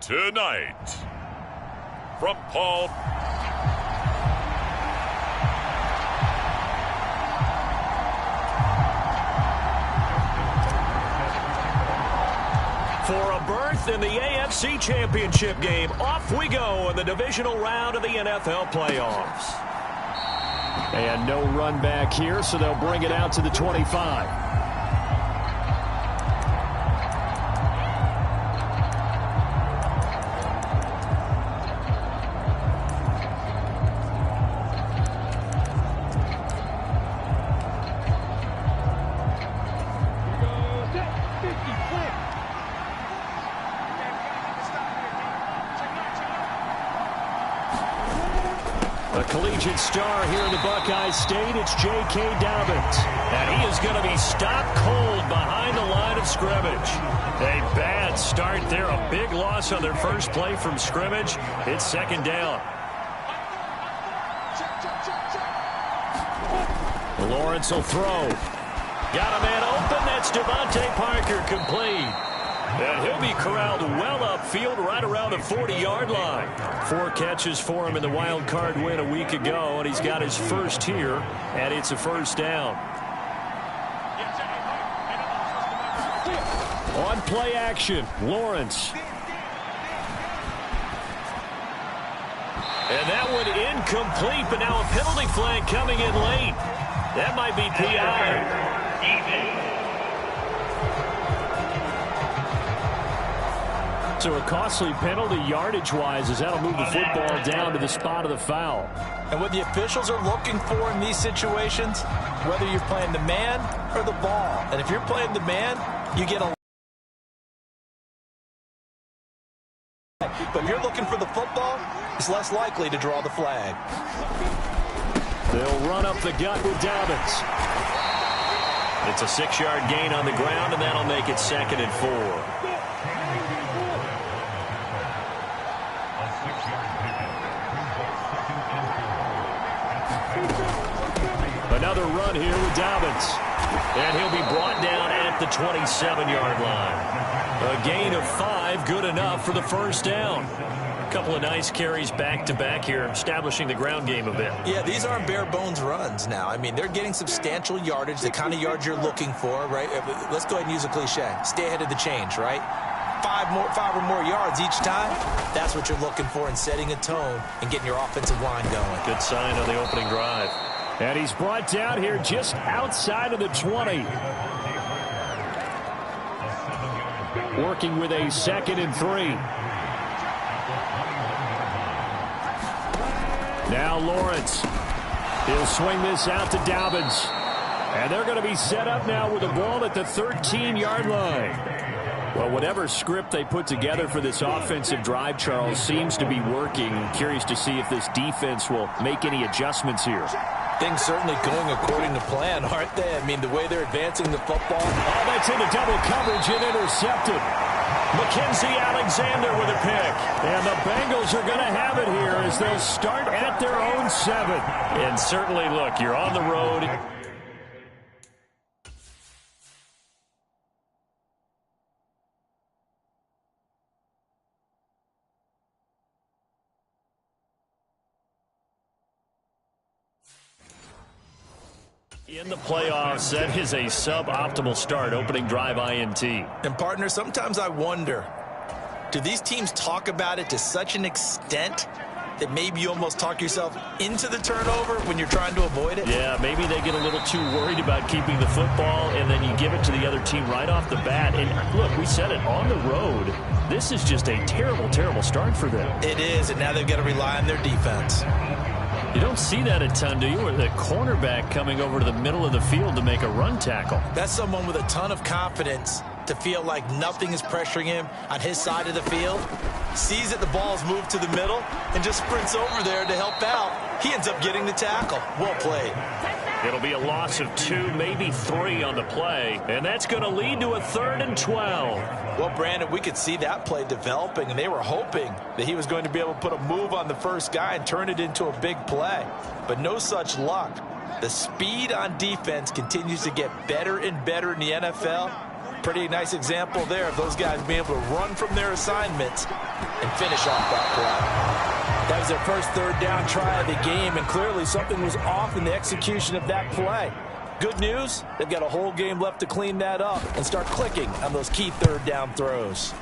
Tonight, from Paul. For a berth in the AFC Championship game, off we go in the divisional round of the NFL playoffs. And no run back here, so they'll bring it out to the 25. Collegiate star here in the Buckeye State, it's J.K. Dobbins. And he is going to be stopped cold behind the line of scrimmage. A bad start there, a big loss on their first play from scrimmage. It's second down. Lawrence will throw. Got a man open, that's Devontae Parker, complete. And he'll be corralled well upfield right around the 40-yard line. 4 catches for him in the wild card win a week ago, and he's got his first here, and it's a first down. On play action, Lawrence. And that one incomplete, but now a penalty flag coming in late. That might be PI. So a costly penalty yardage-wise as that'll move the football down to the spot of the foul. And what the officials are looking for in these situations, whether you're playing the man or the ball. And if you're playing the man, you get a... But if you're looking for the football, it's less likely to draw the flag. They'll run up the gut with Dobbins. It's a 6-yard gain on the ground, and that'll make it 2nd and 4. Another run here with Dobbins. And he'll be brought down at the 27-yard line. A gain of 5, good enough for the first down. A couple of nice carries back-to-back here, establishing the ground game a bit. Yeah, these aren't bare-bones runs now. I mean, they're getting substantial yardage, the kind of yards you're looking for, right? Let's go ahead and use a cliche. Stay ahead of the change, right? 5 or more yards each time. That's what you're looking for in setting a tone and getting your offensive line going. Good sign on the opening drive. And he's brought down here just outside of the 20. Working with a 2nd and 3. Now Lawrence. He'll swing this out to Dobbins. And they're going to be set up now with the ball at the 13-yard line. Well, whatever script they put together for this offensive drive, Charles, seems to be working. Curious to see if this defense will make any adjustments here. Things certainly going according to plan, aren't they? I mean, the way they're advancing the football. Oh, that's into double coverage and intercepted. Mackenzie Alexander with a pick. And the Bengals are going to have it here as they'll start at their own 7. And certainly, look, you're on the road. In the playoffs, that is a suboptimal start, opening drive INT. And, partner, sometimes I wonder, do these teams talk about it to such an extent that maybe you almost talk yourself into the turnover when you're trying to avoid it? Yeah, maybe they get a little too worried about keeping the football, and then you give it to the other team right off the bat. And, look, we said it, on the road, this is just a terrible, terrible start for them. It is, and now they've got to rely on their defense. You don't see that a ton, do you? Or the cornerback coming over to the middle of the field to make a run tackle. That's someone with a ton of confidence to feel like nothing is pressuring him on his side of the field. Sees that the ball's moved to the middle and just sprints over there to help out. He ends up getting the tackle. Well played. It'll be a loss of 2, maybe 3 on the play, and that's going to lead to a 3rd and 12. Well, Brandon, we could see that play developing, and they were hoping that he was going to be able to put a move on the first guy and turn it into a big play. But no such luck. The speed on defense continues to get better and better in the NFL. Pretty nice example there of those guys being able to run from their assignments and finish off that play. That was their first third down try of the game, and clearly something was off in the execution of that play. Good news, they've got a whole game left to clean that up and start clicking on those key third down throws.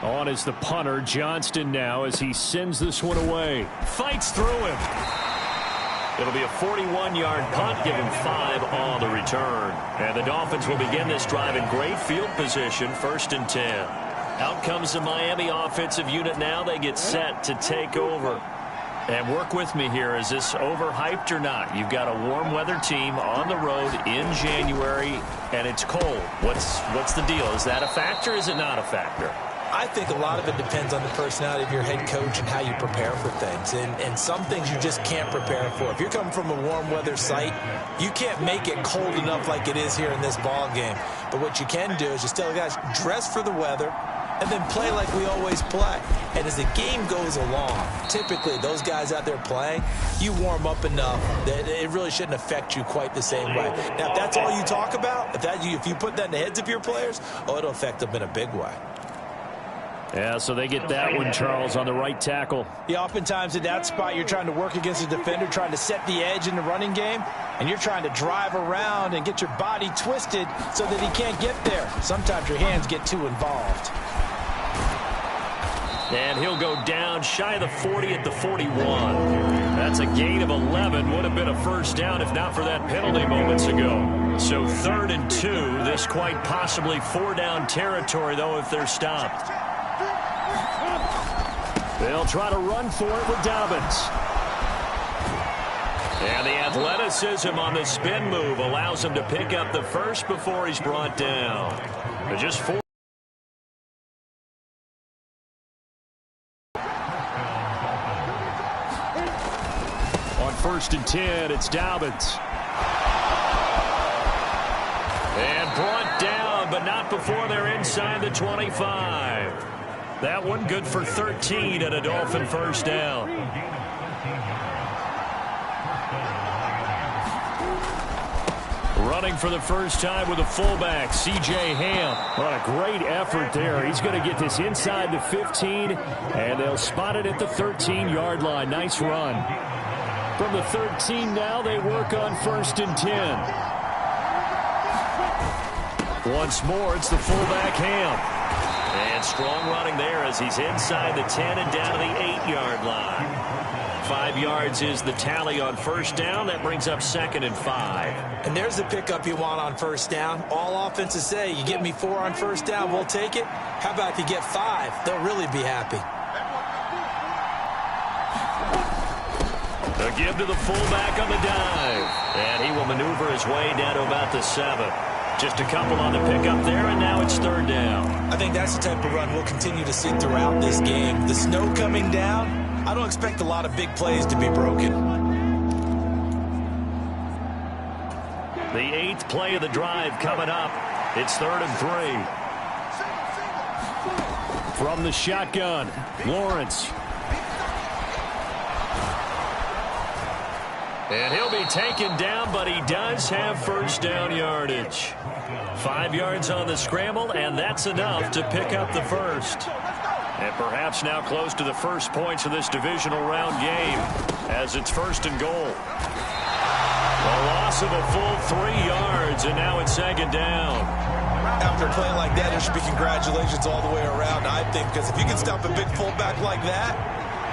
On is the punter, Johnston, now as he sends this one away. Fights through him. It'll be a 41-yard punt, give him 5 on the return. And the Dolphins will begin this drive in great field position, 1st and 10. Out comes the Miami offensive unit now. They get set to take over. And work with me here. Is this overhyped or not? You've got a warm weather team on the road in January, and it's cold. What's the deal? Is that a factor? Is it not a factor? I think a lot of it depends on the personality of your head coach and how you prepare for things. And some things you just can't prepare for. If you're coming from a warm weather site, you can't make it cold enough like it is here in this ball game. But what you can do is just tell the guys, dress for the weather, and then play like we always play. And as the game goes along, typically those guys out there playing, you warm up enough that it really shouldn't affect you quite the same way. Now, if that's all you talk about, if you put that in the heads of your players, it'll affect them in a big way. Yeah, so they get that one, Charles, on the right tackle. Yeah, oftentimes in that spot, you're trying to work against a defender, trying to set the edge in the running game, and you're trying to drive around and get your body twisted so that he can't get there. Sometimes your hands get too involved. And he'll go down shy of the 40 at the 41. That's a gain of 11. Would have been a first down if not for that penalty moments ago. So 3rd and 2. This quite possibly 4-down territory, though, if they're stopped. They'll try to run for it with Dobbins. And the athleticism on the spin move allows him to pick up the first before he's brought down. They're just 4. On 1st and 10, it's Dobbins. And brought down, but not before they're inside the 25. That one good for 13 and a Dolphin first down. Running for the first time with a fullback, C.J. Ham. What a great effort there. He's going to get this inside the 15, and they'll spot it at the 13-yard line. Nice run. From the 13 now, they work on 1st and 10. Once more, it's the fullback, Ham. And strong running there as he's inside the 10 and down to the 8-yard line. 5 yards is the tally on first down. That brings up 2nd and 5. And there's the pickup you want on first down. All offenses say, you give me 4 on first down, we'll take it. How about if you get 5? They'll really be happy. A give to the fullback on the dive. And he will maneuver his way down to about the 7. Just a couple on the pickup there, and now it's 3rd down. I think that's the type of run we'll continue to see throughout this game. The snow coming down, I don't expect a lot of big plays to be broken. The 8th play of the drive coming up. It's 3rd and 3. From the shotgun, Lawrence. And he'll be taken down, but he does have first down yardage. 5 yards on the scramble, and that's enough to pick up the first. And perhaps now close to the first points of this divisional round game as it's 1st and goal. A loss of a full 3 yards, and now it's 2nd down. After playing like that, there should be congratulations all the way around, I think, because if you can stop a big fullback like that,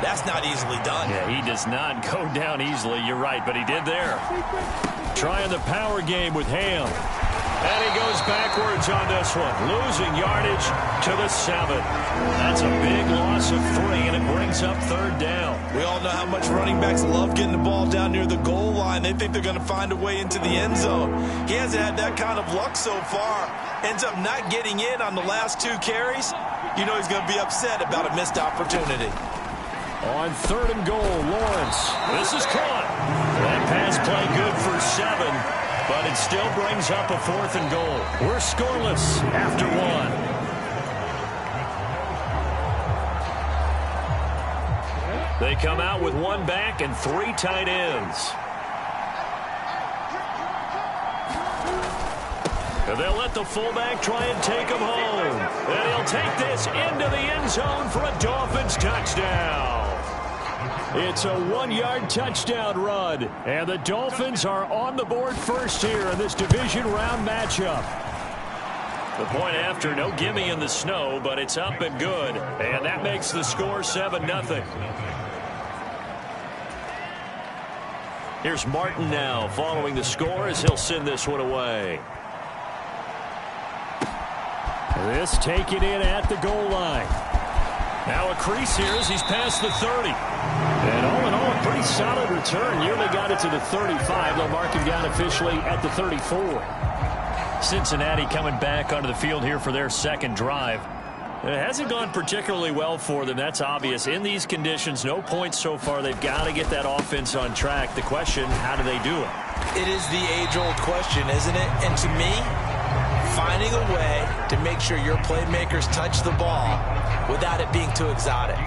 that's not easily done. Yeah, he does not go down easily. You're right, but he did there. Trying the power game with Ham. And he goes backwards on this one. Losing yardage to the 7. That's a big loss of 3, and it brings up 3rd down. We all know how much running backs love getting the ball down near the goal line. They think they're going to find a way into the end zone. He hasn't had that kind of luck so far. Ends up not getting in on the last 2 carries. You know he's going to be upset about a missed opportunity. On 3rd and goal, Lawrence. This is caught. That pass play good for 7, but it still brings up a 4th and goal. We're scoreless after 1. They come out with 1 back and 3 tight ends. They'll let the fullback try and take him home. And he'll take this into the end zone for a Dolphins touchdown. It's a 1-yard touchdown run. And the Dolphins are on the board first here in this division round matchup. The point after, no gimme in the snow, but it's up and good. And that makes the score 7-0. Here's Martin now following the score as he'll send this one away. This taken in at the goal line. Now a crease here as he's past the 30. And all in all, a pretty solid return. Nearly got it to the 35. They'll mark him down officially at the 34. Cincinnati coming back onto the field here for their second drive. It hasn't gone particularly well for them. That's obvious. In these conditions, no points so far. They've got to get that offense on track. The question, how do they do it? It is the age-old question, isn't it? And to me, finding a way to make sure your playmakers touch the ball without it being too exotic.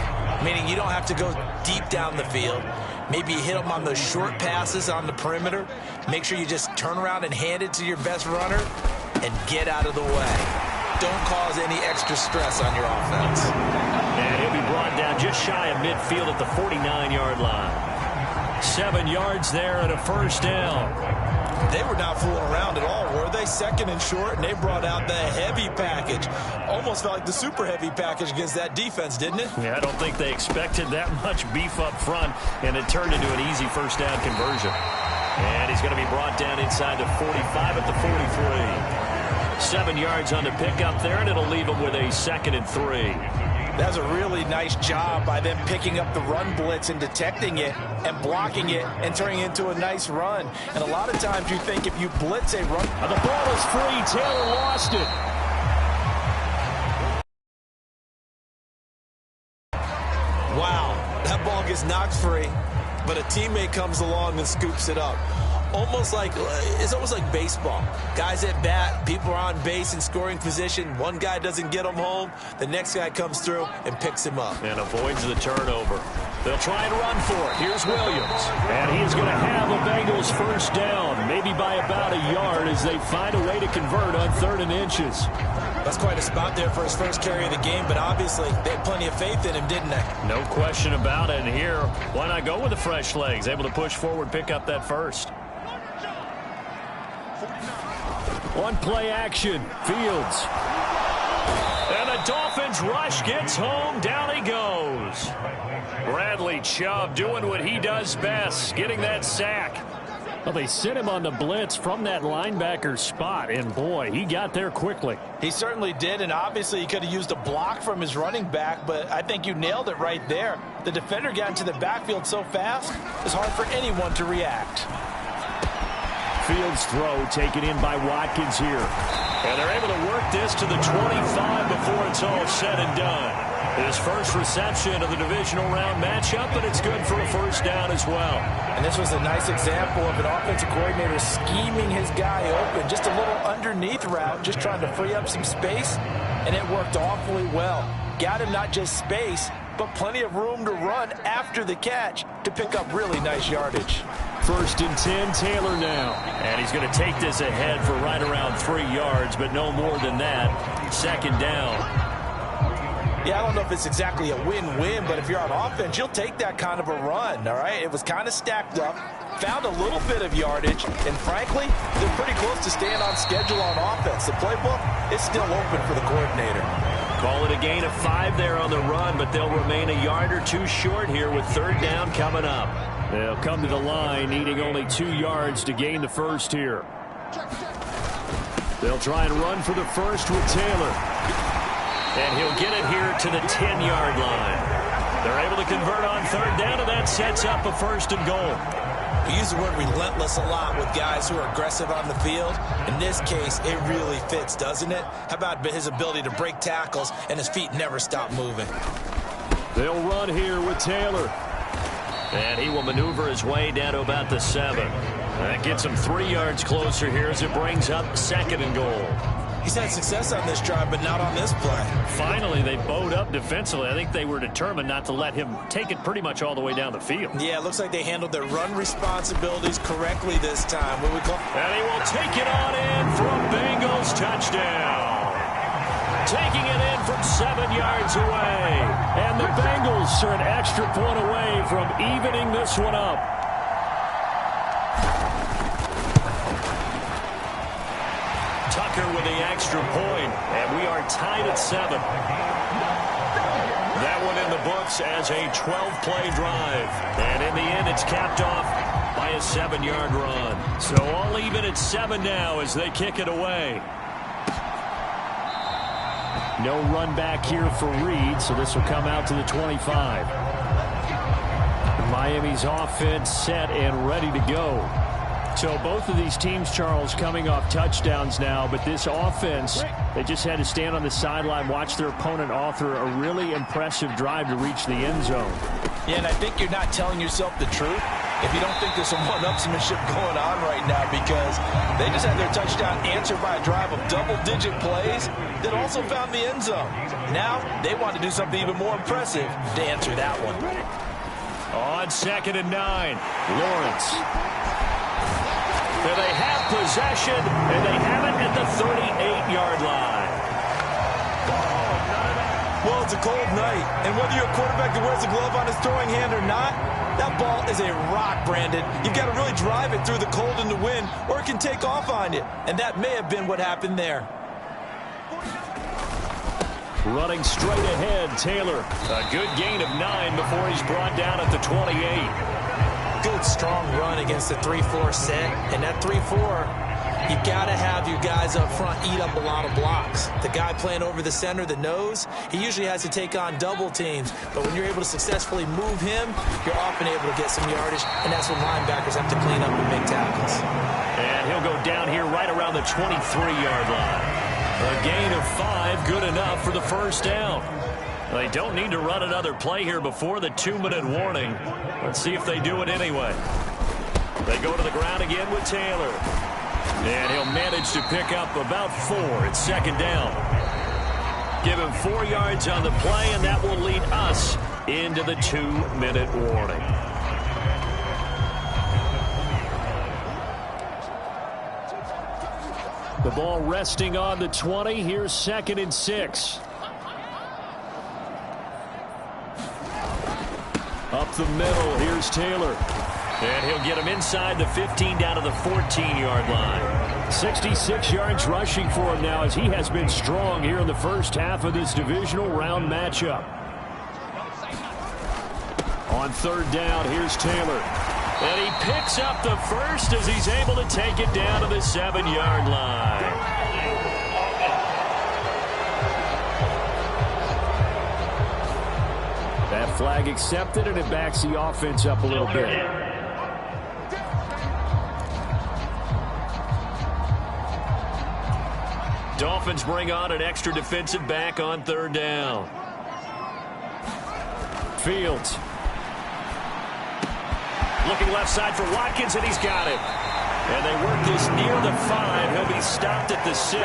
Meaning you don't have to go deep down the field. Maybe you hit them on those short passes on the perimeter. Make sure you just turn around and hand it to your best runner and get out of the way. Don't cause any extra stress on your offense. And he'll be brought down just shy of midfield at the 49-yard line. 7 yards there and a first down. They were not fooling around at all, were they? Second and short, and they brought out the heavy package. Almost felt like the super heavy package against that defense, didn't it? Yeah, I don't think they expected that much beef up front, and it turned into an easy first down conversion. And he's going to be brought down inside the 45 at the 43. 7 yards on the pickup there, and it'll leave him with a 2nd and 3. That's a really nice job by them picking up the run blitz and detecting it and blocking it and turning it into a nice run. And a lot of times you think if you blitz a run. The ball is free. Taylor lost it. Wow, that ball gets knocked free, but a teammate comes along and scoops it up. It's almost like baseball. Guys at bat, people are on base in scoring position. One guy doesn't get him home. The next guy comes through and picks him up. And avoids the turnover. They'll try and run for it. Here's Williams. And he's going to have the Bengals first down, maybe by about a yard as they find a way to convert on 3rd and inches. That's quite a spot there for his first carry of the game, but obviously they had plenty of faith in him, didn't they? No question about it. And here, why not go with the fresh legs? Able to push forward, pick up that first. One play action, Fields. And the Dolphins rush gets home, down he goes. Bradley Chubb doing what he does best, getting that sack. Well, they sent him on the blitz from that linebacker spot, and boy, he got there quickly. He certainly did, and obviously he could have used a block from his running back, but I think you nailed it right there. The defender got into the backfield so fast, it's hard for anyone to react. Fields throw taken in by Watkins here. And they're able to work this to the 25 before it's all said and done. His first reception of the divisional round matchup, but it's good for a first down as well. And this was a nice example of an offensive coordinator scheming his guy open. Just a little underneath route, just trying to free up some space, and it worked awfully well. Got him not just space, but plenty of room to run after the catch to pick up really nice yardage. 1st and 10, Taylor now. And he's going to take this ahead for right around 3 yards, but no more than that. 2nd down. Yeah, I don't know if it's exactly a win-win, but if you're on offense, you'll take that kind of a run, all right? It was kind of stacked up, found a little bit of yardage, and frankly, they're pretty close to staying on schedule on offense. The playbook is still open for the coordinator. Call it a gain of 5 there on the run, but they'll remain a yard or 2 short here with 3rd down coming up. They'll come to the line, needing only 2 yards to gain the first here. They'll try and run for the first with Taylor. And he'll get it here to the 10-yard line. They're able to convert on 3rd down, and that sets up a 1st and goal. We use the word relentless a lot with guys who are aggressive on the field. In this case, it really fits, doesn't it? How about his ability to break tackles and his feet never stop moving? They'll run here with Taylor. And he will maneuver his way down to about the 7. That gets him 3 yards closer here as it brings up 2nd and goal. He's had success on this drive, but not on this play. Finally, they bowed up defensively. I think they were determined not to let him take it pretty much all the way down the field. Yeah, it looks like they handled their run responsibilities correctly this time. And he will take it on in for a Bengals touchdown. Taking it in from 7 yards away. And the Bengals are an extra point away from evening this one up. Tucker with the extra point, and we are tied at 7. That one in the books as a 12-play drive. And in the end, it's capped off by a 7-yard run. So all even at 7 now as they kick it away. No run back here for Reed, so this will come out to the 25. Miami's offense set and ready to go. So both of these teams, Charles, coming off touchdowns now, but this offense, they just had to stand on the sideline, watch their opponent author a really impressive drive to reach the end zone. Yeah, and I think you're not telling yourself the truth if you don't think there's some one-upsmanship going on right now, because they just had their touchdown answered by a drive of double-digit plays that also found the end zone. Now they want to do something even more impressive to answer that one. On 2nd and 9, Lawrence. They have possession, and they have it at the 38-yard line. Well, it's a cold night, and whether you're a quarterback that wears a glove on his throwing hand or not, that ball is a rock, Brandon. You've got to really drive it through the cold and the wind, or it can take off on you. And that may have been what happened there. Running straight ahead, Taylor. A good gain of 9 before he's brought down at the 28. Good, strong run against the 3-4 set. And that 3-4, you got to have your guys up front eat up a lot of blocks. The guy playing over the center, the nose, he usually has to take on double teams. But when you're able to successfully move him, you're often able to get some yardage. And that's when linebackers have to clean up and make tackles. And he'll go down here right around the 23-yard line. A gain of 5, good enough for the first down. They don't need to run another play here before the 2-minute warning. Let's see if they do it anyway. They go to the ground again with Taylor. And he'll manage to pick up about 4 at 2nd down. Give him 4 yards on the play, and that will lead us into the 2-minute warning. The ball resting on the 20. Here's 2nd and 6. Up the middle, here's Taylor. And he'll get him inside the 15 down to the 14-yard line. 66 yards rushing for him now as he has been strong here in the first half of this divisional round matchup. On 3rd down, here's Taylor. And he picks up the first as he's able to take it down to the 7-yard line. That flag accepted, and it backs the offense up a little bit. Dolphins bring on an extra defensive back on 3rd down. Fields. Looking left side for Watkins, and he's got it. And they work this near the 5. He'll be stopped at the 6.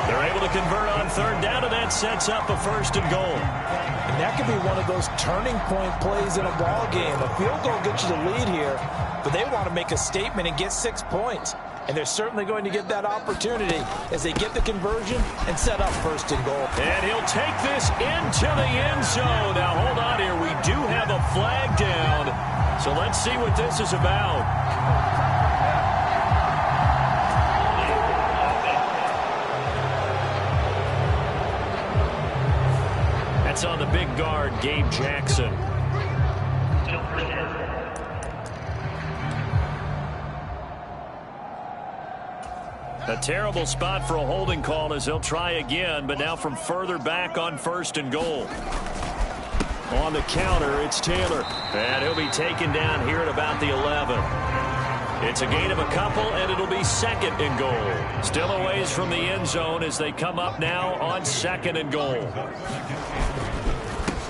They're able to convert on 3rd down, and that sets up a 1st and goal. And that could be one of those turning point plays in a ball game. A field goal gets you the lead here, but they want to make a statement and get 6 points. And they're certainly going to get that opportunity as they get the conversion and set up 1st and goal. And he'll take this into the end zone. Now, hold on here. We do have a flag down. So let's see what this is about. That's on the big guard, Gabe Jackson. A terrible spot for a holding call as they'll try again, but now from further back on 1st and goal. On the counter, it's Taylor. And he'll be taken down here at about the 11. It's a gain of a couple, and it'll be 2nd and goal. Still a ways from the end zone as they come up now on 2nd and goal.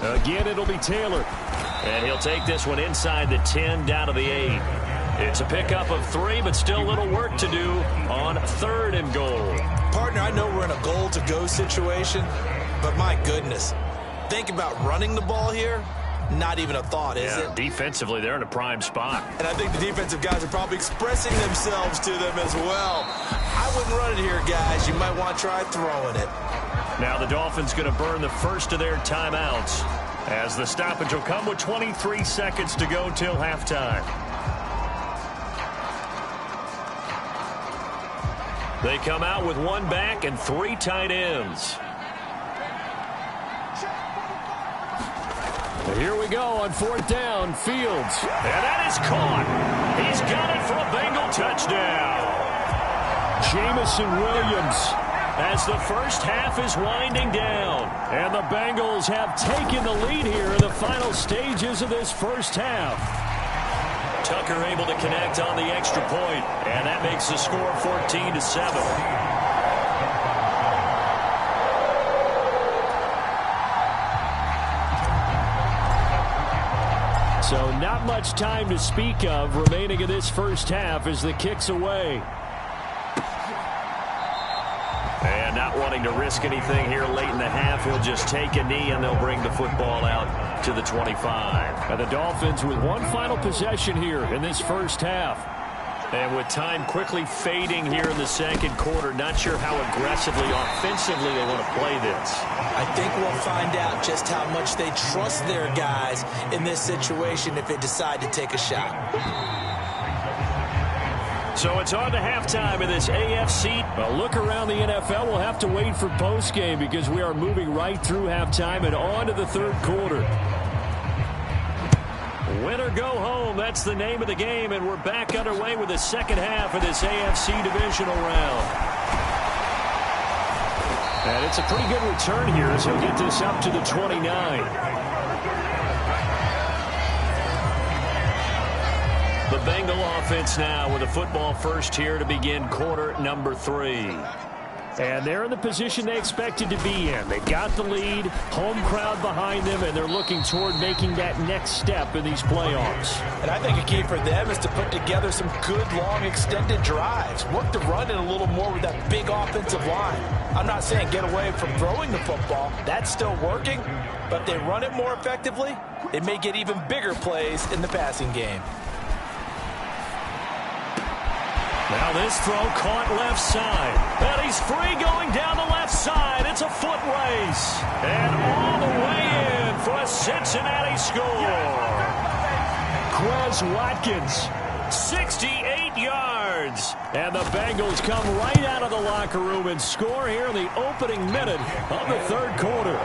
Again, it'll be Taylor. And he'll take this one inside the 10 down to the 8. It's a pickup of 3, but still a little work to do on 3rd and goal. Partner, I know we're in a goal-to-go situation, but my goodness, think about running the ball here. Not even a thought, is it? Defensively, they're in a prime spot. And I think the defensive guys are probably expressing themselves to them as well. I wouldn't run it here, guys. You might want to try throwing it. Now the Dolphins going to burn the first of their timeouts as the stoppage will come with 23 seconds to go till halftime. They come out with 1 back and 3 tight ends. Here we go on 4th down. Fields. And that is caught. He's got it for a Bengal touchdown. Jamison Williams as the first half is winding down. And the Bengals have taken the lead here in the final stages of this first half. Tucker able to connect on the extra point, and that makes the score 14-7. So not much time to speak of remaining in this first half as the kick's away. And not wanting to risk anything here late in the half, he'll just take a knee and they'll bring the football out to the 25. And the Dolphins with 1 final possession here in this first half. And with time quickly fading here in the second quarter, not sure how aggressively, offensively they want to play this. I think we'll find out just how much they trust their guys in this situation if they decide to take a shot. So it's on to halftime in this AFC. A look around the NFL. We'll have to wait for postgame because we are moving right through halftime and on to the 3rd quarter. Win or go home, that's the name of the game, and we're back underway with the second half of this AFC divisional round. And it's a pretty good return here as he'll get this up to the 29. The Bengal offense now with a football first here to begin quarter number 3. And they're in the position they expected to be in. They got the lead, home crowd behind them, and they're looking toward making that next step in these playoffs. And I think a key for them is to put together some good, long, extended drives. Work the run in a little more with that big offensive line. I'm not saying get away from throwing the football. That's still working. But if they run it more effectively, they may get even bigger plays in the passing game. Now this throw caught left side. And he's free going down the left side. It's a foot race. And all the way in for a Cincinnati score. Quez Watkins, 68 yards. And the Bengals come right out of the locker room and score here in the opening minute of the 3rd quarter.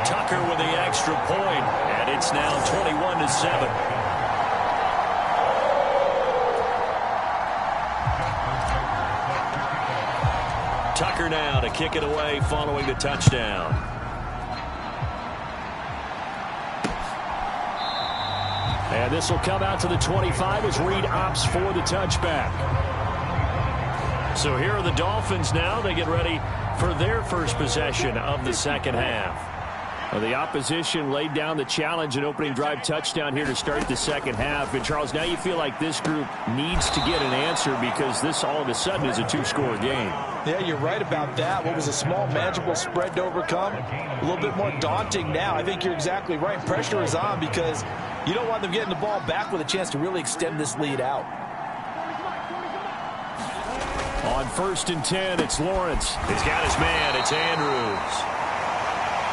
Tucker with the extra point, and it's now 21-7. Tucker now to kick it away following the touchdown. And this will come out to the 25 as Reed opts for the touchback. So here are the Dolphins now. They get ready for their first possession of the second half. Well, the opposition laid down the challenge and opening drive touchdown here to start the second half. And, Charles, now you feel like this group needs to get an answer because this all of a sudden is a 2-score game. Yeah, you're right about that. What was a small, manageable spread to overcome, a little bit more daunting now. I think you're exactly right. Pressure is on because you don't want them getting the ball back with a chance to really extend this lead out. On 1st and 10, it's Lawrence. He's got his man. It's Andrews.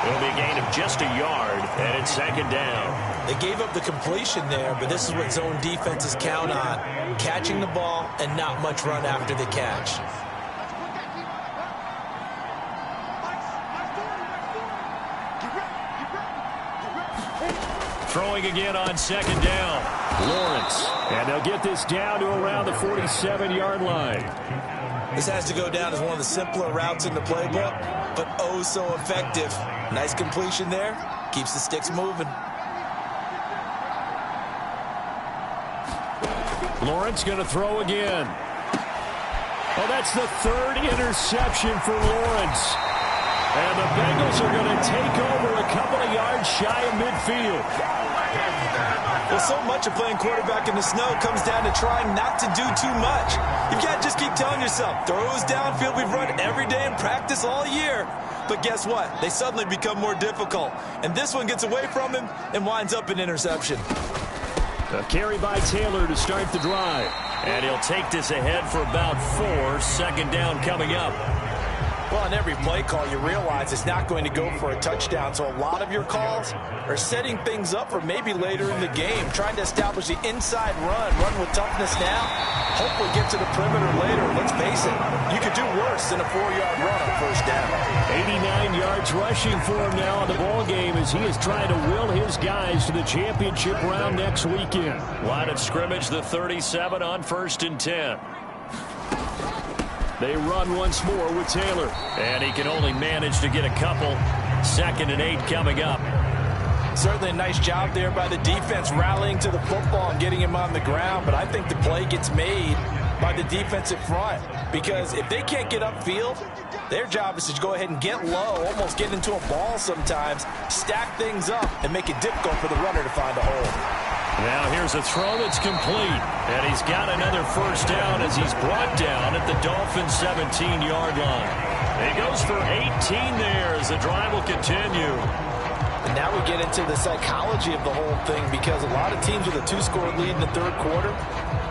It'll be a gain of just a yard, and it's 2nd down. They gave up the completion there, but this is what zone defenses count on. Catching the ball and not much run after the catch. Throwing again on 2nd down. Lawrence. And they'll get this down to around the 47-yard line. This has to go down as one of the simpler routes in the playbook, but oh so effective. Nice completion there. Keeps the sticks moving. Lawrence going to throw again. Oh, that's the 3rd interception for Lawrence. And the Bengals are going to take over a couple of yards shy of midfield. Well, so much of playing quarterback in the snow comes down to trying not to do too much. You can't just keep telling yourself, throws downfield we've run every day in practice all year. But guess what? They suddenly become more difficult. And this one gets away from him and winds up an interception. A carry by Taylor to start the drive. And he'll take this ahead for about 4. Second down coming up. Well, on every play call, you realize it's not going to go for a touchdown. So a lot of your calls are setting things up for maybe later in the game, trying to establish the inside run with toughness now, hopefully get to the perimeter later. Let's face it, you could do worse than a 4-yard run on first down. 89 yards rushing for him now in the ball game as he is trying to will his guys to the championship round next weekend. Line of scrimmage, the 37 on 1st and 10. They run once more with Taylor. And he can only manage to get a couple. 2nd and 8 coming up. Certainly a nice job there by the defense rallying to the football and getting him on the ground. But I think the play gets made by the defensive front. Because if they can't get upfield, their job is to go ahead and get low, almost get into a ball sometimes, stack things up, and make it difficult for the runner to find a hole. Now here's a throw that's complete. And he's got another first down as he's brought down at the Dolphins' 17-yard line. He goes for 18 there as the drive will continue. And now we get into the psychology of the whole thing, because a lot of teams with a 2-score lead in the 3rd quarter,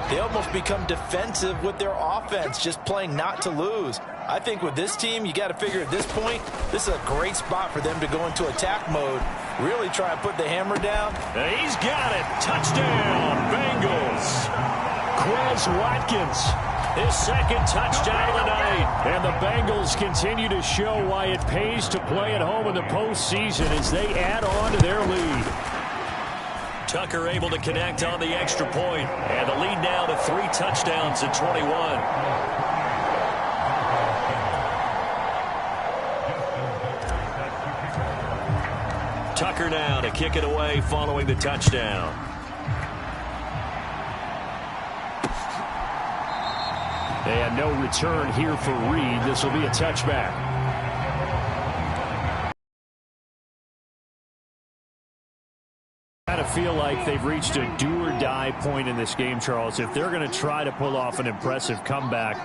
they almost become defensive with their offense, just playing not to lose. I think with this team, you got to figure at this point, this is a great spot for them to go into attack mode, really try and put the hammer down. And he's got it. Touchdown, Bengals. Quez Watkins, his 2nd touchdown of the night. And the Bengals continue to show why it pays to play at home in the postseason as they add on to their lead. Tucker able to connect on the extra point. And the lead now to 3 touchdowns at 21. Tucker now to kick it away following the touchdown. And no return here for Reed. This will be a touchback. I feel like they've reached a do-or-die point in this game, Charles. If they're going to try to pull off an impressive comeback,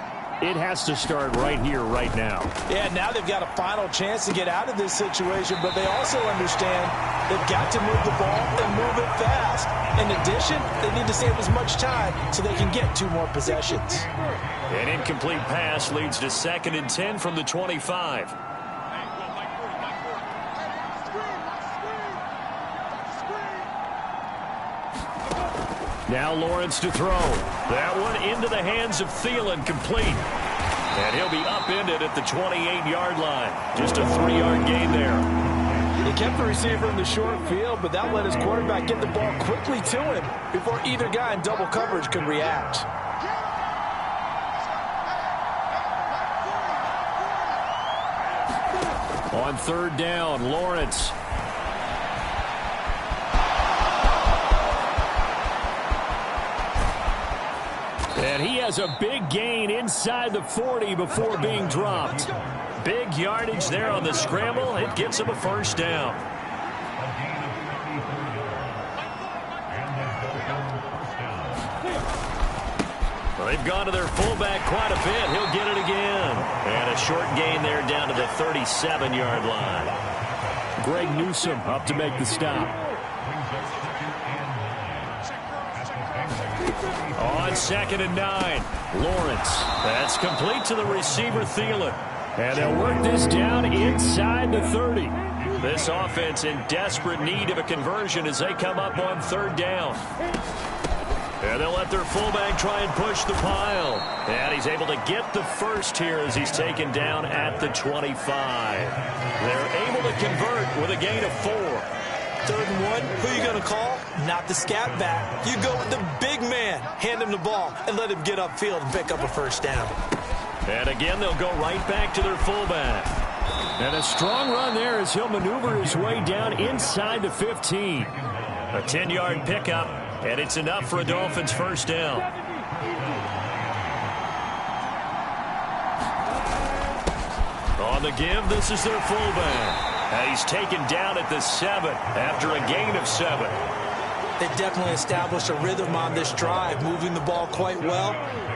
it has to start right here, right now. Yeah, now they've got a final chance to get out of this situation, but they also understand they've got to move the ball and move it fast. In addition, they need to save as much time so they can get 2 more possessions. An incomplete pass leads to 2nd and 10 from the 25. Now Lawrence to throw. That one into the hands of Thielen, complete. And he'll be upended at the 28-yard line. Just a 3-yard gain there. He kept the receiver in the short field, but that let his quarterback get the ball quickly to him before either guy in double coverage could react. On 3rd down, Lawrence. And he has a big gain inside the 40 before being dropped. Big yardage there on the scramble. It gets him a first down. Well, they've gone to their fullback quite a bit. He'll get it again. And a short gain there down to the 37-yard line. Greg Newsome up to make the stop. On 2nd and 9, Lawrence. That's complete to the receiver, Thielen. And they'll work this down inside the 30. This offense in desperate need of a conversion as they come up on 3rd down. And they'll let their fullback try and push the pile. And he's able to get the first here as he's taken down at the 25. They're able to convert with a gain of 4. 3rd and 1, who are you going to call? Not the scat back. You go with the big man. Hand him the ball and let him get upfield and pick up a first down. And again, they'll go right back to their fullback. And a strong run there as he'll maneuver his way down inside the 15. A 10-yard pickup, and it's enough for a Dolphins first down. On the give, this is their fullback. And he's taken down at the 7 after a gain of 7. They definitely established a rhythm on this drive, moving the ball quite well.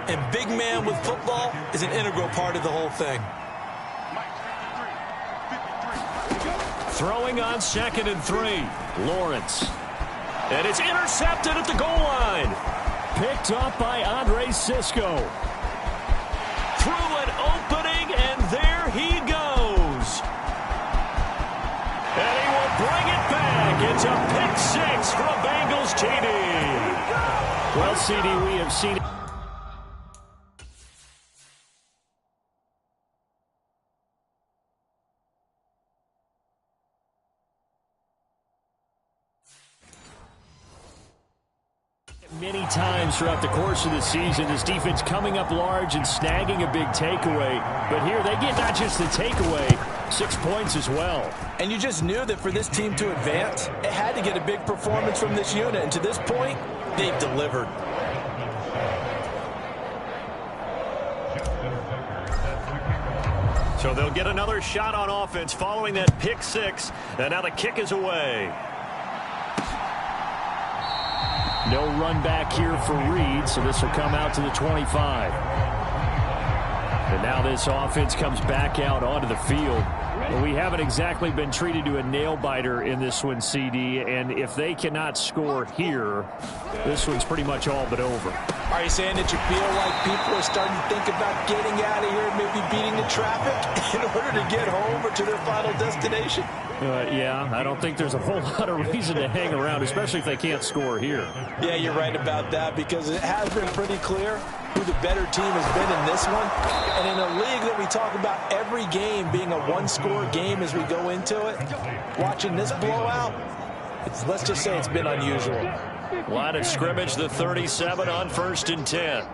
And big man with football is an integral part of the whole thing. Throwing on 2nd and 3. Lawrence. And it's intercepted at the goal line. Picked up by Andre Cisco. Through an opening, and there he goes. And he will bring it back. It's a pick 6 for a Bengals TD. Well, CD, we have seen it. Many times throughout the course of the season, this defense coming up large and snagging a big takeaway. But here they get not just the takeaway, 6 points as well. And you just knew that for this team to advance, it had to get a big performance from this unit. And to this point, they've delivered. So they'll get another shot on offense following that pick 6. And now the kick is away. No run back here for Reed, so this will come out to the 25. And now this offense comes back out onto the field. Well, we haven't exactly been treated to a nail-biter in this one, CD, and if they cannot score here, this one's pretty much all but over. Are you saying that you feel like people are starting to think about getting out of here and maybe beating the traffic in order to get home or to their final destination? Yeah, I don't think there's a whole lot of reason to hang around, especially if they can't score here. Yeah, you're right about that, because it has been pretty clear who the better team has been in this one. And in a league that we talk about every game being a one-score game as we go into it, watching this blowout, let's just say it's been unusual. Line of scrimmage, the 37 on 1st and 10.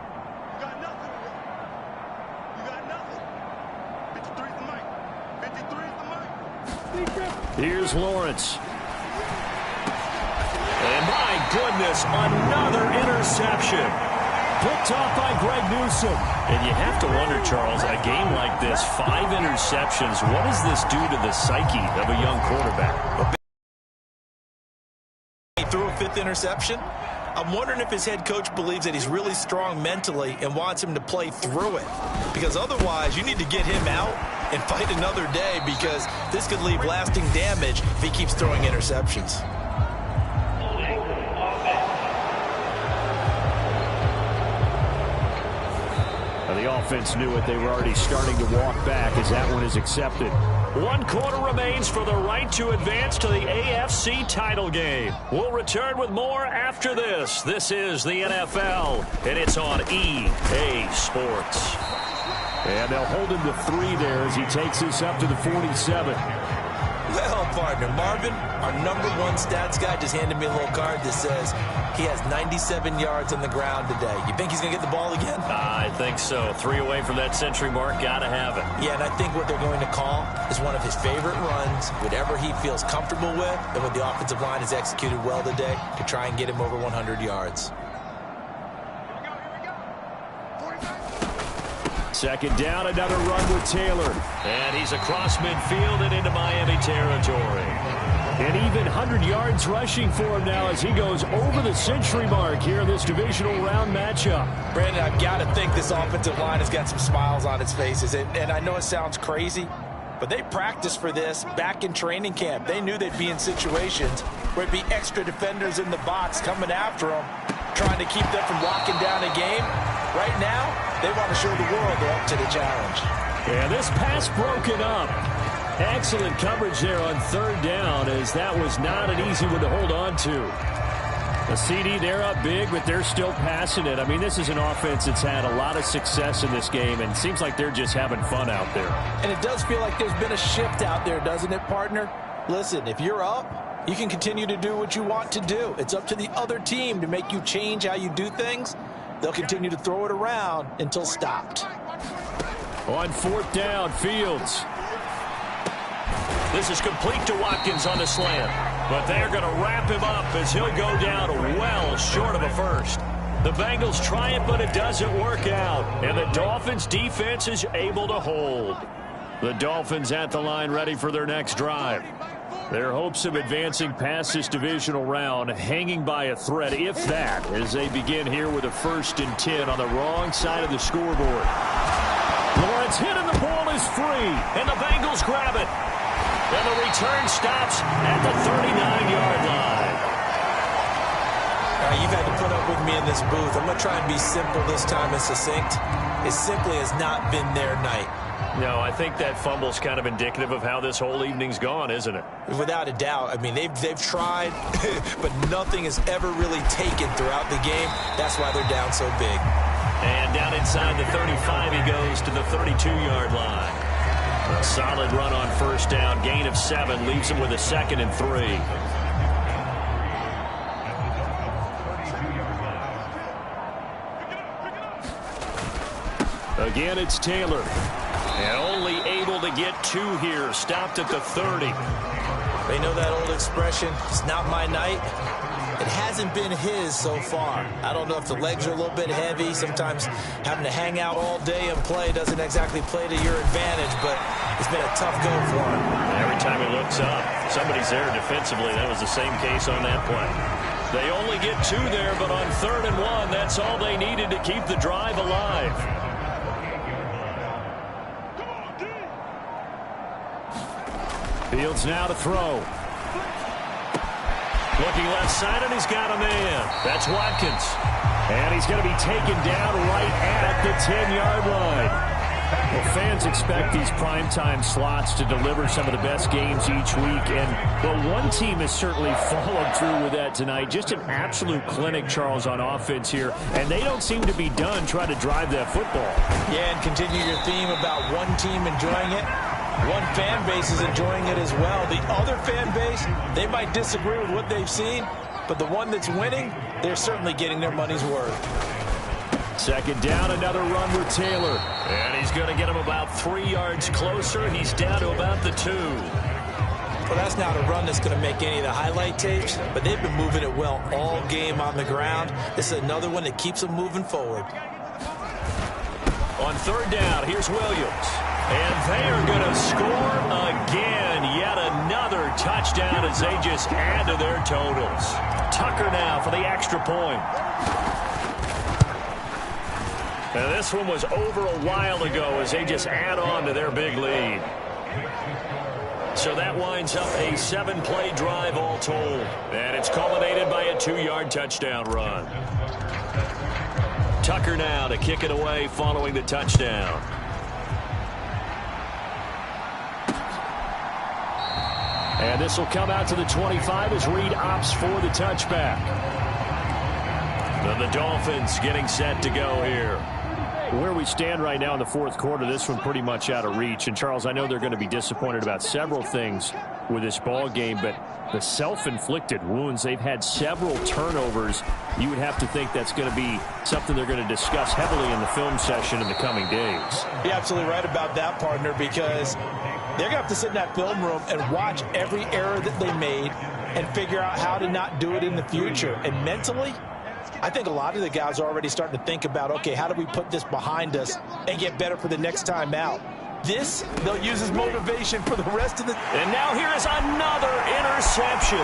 Here's Lawrence. And my goodness, another interception. Picked off by Greg Newsome. And you have to wonder, Charles, a game like this, 5 interceptions, what does this do to the psyche of a young quarterback? He threw a 5th interception. I'm wondering if his head coach believes that he's really strong mentally and wants him to play through it. Because otherwise, you need to get him out and fight another day, because this could leave lasting damage if he keeps throwing interceptions. The offense knew it. They were already starting to walk back as that one is accepted. 1 quarter remains for the right to advance to the AFC title game. We'll return with more after this. This is the NFL, and it's on EA Sports. And they'll hold him to 3 there as he takes this up to the 47. Well, partner, Marvin, our #1 stats guy, just handed me a little card that says he has 97 yards on the ground today. You think he's going to get the ball again? I think so. 3 away from that century mark. Got to have it. Yeah, and I think what they're going to call is one of his favorite runs, whatever he feels comfortable with, and what the offensive line has executed well today to try and get him over 100 yards. 2nd down, another run with Taylor. And he's across midfield and into Miami territory. And even 100 yards rushing for him now as he goes over the century mark here in this divisional round matchup. Brandon, I've got to think this offensive line has got some smiles on its faces. And I know it sounds crazy, but they practiced for this back in training camp. They knew they'd be in situations where it'd be extra defenders in the box coming after them, trying to keep them from locking down a game. Right now, they want to show the world they're up to the challenge. And this pass broken up. Excellent coverage there on 3rd down, as that was not an easy one to hold on to. The CD, they're up big, but they're still passing it. I mean, this is an offense that's had a lot of success in this game, and it seems like they're just having fun out there. And it does feel like there's been a shift out there, doesn't it, partner? Listen, if you're up, you can continue to do what you want to do. It's up to the other team to make you change how you do things. They'll continue to throw it around until stopped. On 4th down, Fields. This is complete to Watkins on the slant. But they're going to wrap him up as he'll go down well short of a first. The Bengals try it, but it doesn't work out. And the Dolphins defense is able to hold. The Dolphins at the line ready for their next drive. Their hopes of advancing past this divisional round hanging by a thread, if that, as they begin here with a 1st and 10 on the wrong side of the scoreboard. Lawrence hit and the ball is free, and the Bengals grab it. And the return stops at the 39-yard line. You've had to put up with me in this booth. I'm going to try and be simple this time and succinct. It simply has not been their night. No, I think that fumble's kind of indicative of how this whole evening's gone, isn't it? Without a doubt. I mean, they've tried, but nothing has ever really taken throughout the game. That's why they're down so big. And down inside the 35, he goes to the 32-yard line. A solid run on 1st down. Gain of 7 leaves him with a 2nd and 3. Again, it's Taylor. And only able to get 2 here. Stopped at the 30. They know that old expression, it's not my night. It hasn't been his so far. I don't know if the legs are a little bit heavy. Sometimes having to hang out all day and play doesn't exactly play to your advantage, but it's been a tough go for him. Every time he looks up, somebody's there defensively. That was the same case on that play. They only get 2 there, but on 3rd and 1, that's all they needed to keep the drive alive. Fields now to throw. Looking left side, and he's got a man. That's Watkins. And he's going to be taken down right at the 10-yard line. Well, fans expect these primetime slots to deliver some of the best games each week. And one team has certainly followed through with that tonight. Just an absolute clinic, Charles, on offense here. And they don't seem to be done trying to drive that football. Yeah, and continue your theme about one team enjoying it. One fan base is enjoying it as well. The other fan base, they might disagree with what they've seen, but the one that's winning, they're certainly getting their money's worth. 2nd down, another run with Taylor. And he's going to get him about 3 yards closer. He's down to about the 2. Well, that's not a run that's going to make any of the highlight tapes, but they've been moving it well all game on the ground. This is another one that keeps them moving forward. On 3rd down, here's Williams. And they are going to score again. Yet another touchdown as they just add to their totals. Tucker now for the extra point. And this one was over a while ago as they just add on to their big lead. So that winds up a 7-play drive all told. And it's culminated by a 2-yard touchdown run. Tucker now to kick it away following the touchdown. And this will come out to the 25 as Reed opts for the touchback. And the Dolphins getting set to go here. Where we stand right now in the 4th quarter, this one pretty much out of reach. And, Charles, I know they're going to be disappointed about several things with this ball game, but the self-inflicted wounds, they've had several turnovers. You would have to think that's going to be something they're going to discuss heavily in the film session in the coming days. You're absolutely right about that, partner, because they're going to have to sit in that film room and watch every error that they made and figure out how to not do it in the future. And mentally, I think a lot of the guys are already starting to think about, okay, how do we put this behind us and get better for the next time out? This, they'll use as motivation for the rest of the... And now here is another interception.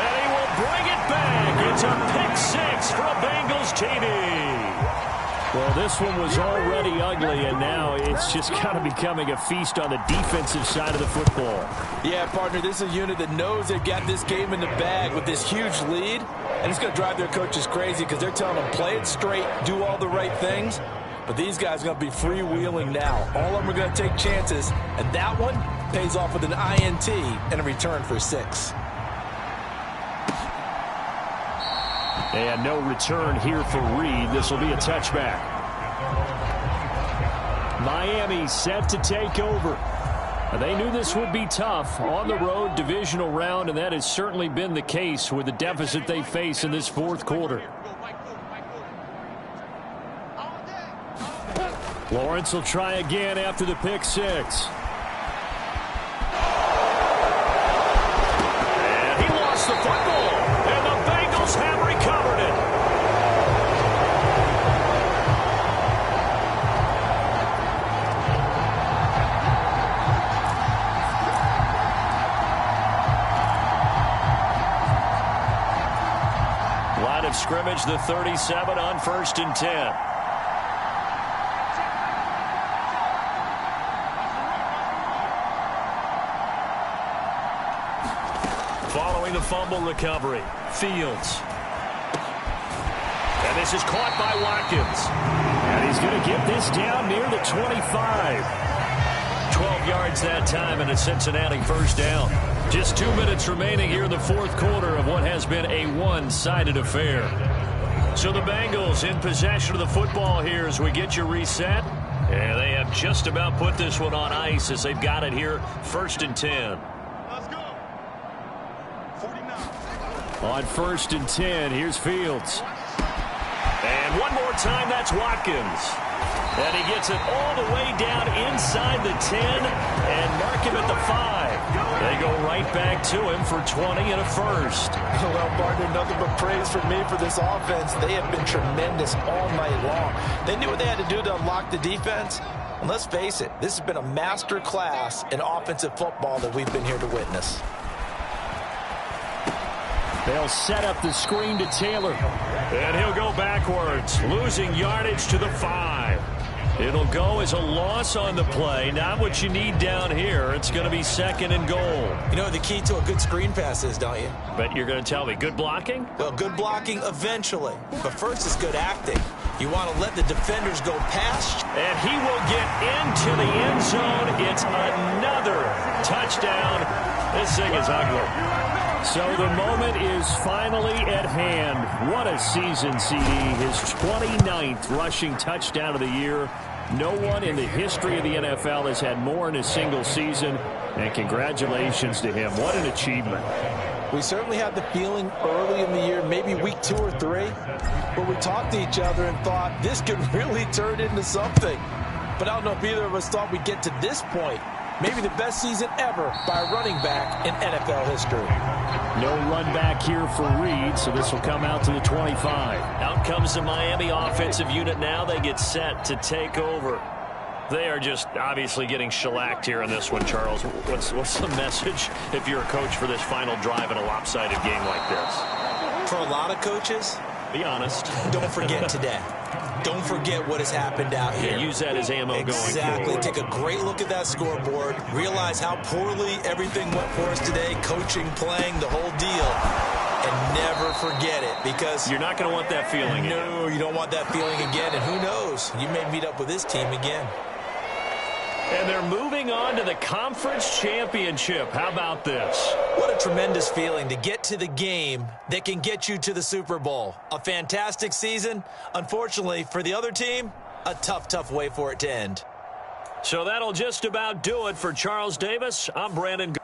And he will bring it back. It's a pick-6 for a Bengals TD. Well, this one was already ugly, and now it's just kind of becoming a feast on the defensive side of the football. Yeah, partner, this is a unit that knows they've got this game in the bag with this huge lead, and it's going to drive their coaches crazy because they're telling them play it straight, do all the right things. But these guys are going to be freewheeling now. All of them are going to take chances, and that one pays off with an INT and a return for 6. And no return here for Reed. This will be a touchback. Miami set to take over. They knew this would be tough on the road divisional round, and that has certainly been the case with the deficit they face in this 4th quarter. Lawrence will try again after the pick-6. And he lost the football, and the Bengals have recovered it. line of scrimmage, the 37 on 1st and 10. Following the fumble recovery, Fields. And this is caught by Watkins. And he's going to get this down near the 25. 12 yards that time, and a Cincinnati first down. Just 2 minutes remaining here in the fourth quarter of what has been a one-sided affair. So the Bengals in possession of the football here as we get you reset. And they have just about put this one on ice as they've got it here, 1st and 10. Let's go. 49. On 1st and 10, here's Fields. And one more time, that's Watkins. And he gets it all the way down inside the 10 and mark him at the 5. They go right back to him for 20 and a first. Well, partner, nothing but praise from me for this offense. They have been tremendous all night long. They knew what they had to do to unlock the defense. And let's face it, this has been a master class in offensive football that we've been here to witness. They'll set up the screen to Taylor. And he'll go backwards, losing yardage to the 5. It'll go as a loss on the play. Not what you need down here. It's going to be 2nd and goal. You know what the key to a good screen pass is, don't you? But you're going to tell me, good blocking? Well, good blocking eventually. But first is good acting. You want to let the defenders go past. And he will get into the end zone. It's another touchdown. This thing is ugly. So the moment is finally at hand. What a season, CD. His 29th rushing touchdown of the year. No one in the history of the NFL has had more in a single season. And congratulations to him. What an achievement. We certainly had the feeling early in the year, maybe week 2 or 3, where we talked to each other and thought this could really turn into something. But I don't know if either of us thought we'd get to this point. Maybe the best season ever by a running back in NFL history. No run back here for Reed, so this will come out to the 25. Out comes the Miami offensive unit now. They get set to take over. They are just obviously getting shellacked here in this one, Charles. What's the message if you're a coach for this final drive in a lopsided game like this? For a lot of coaches, be honest. Don't forget today. Don't forget what has happened out here. Yeah, use that as ammo going forward. Exactly. Take a great look at that scoreboard. Realize how poorly everything went for us today. Coaching, playing, the whole deal. And never forget it, because you're not going to want that feeling again. No, you don't want that feeling again. And who knows? You may meet up with this team again. And they're moving on to the conference championship. How about this? What a tremendous feeling to get to the game that can get you to the Super Bowl. A fantastic season. Unfortunately, for the other team, a tough, tough way for it to end. So that'll just about do it for Charles Davis. I'm Brandon.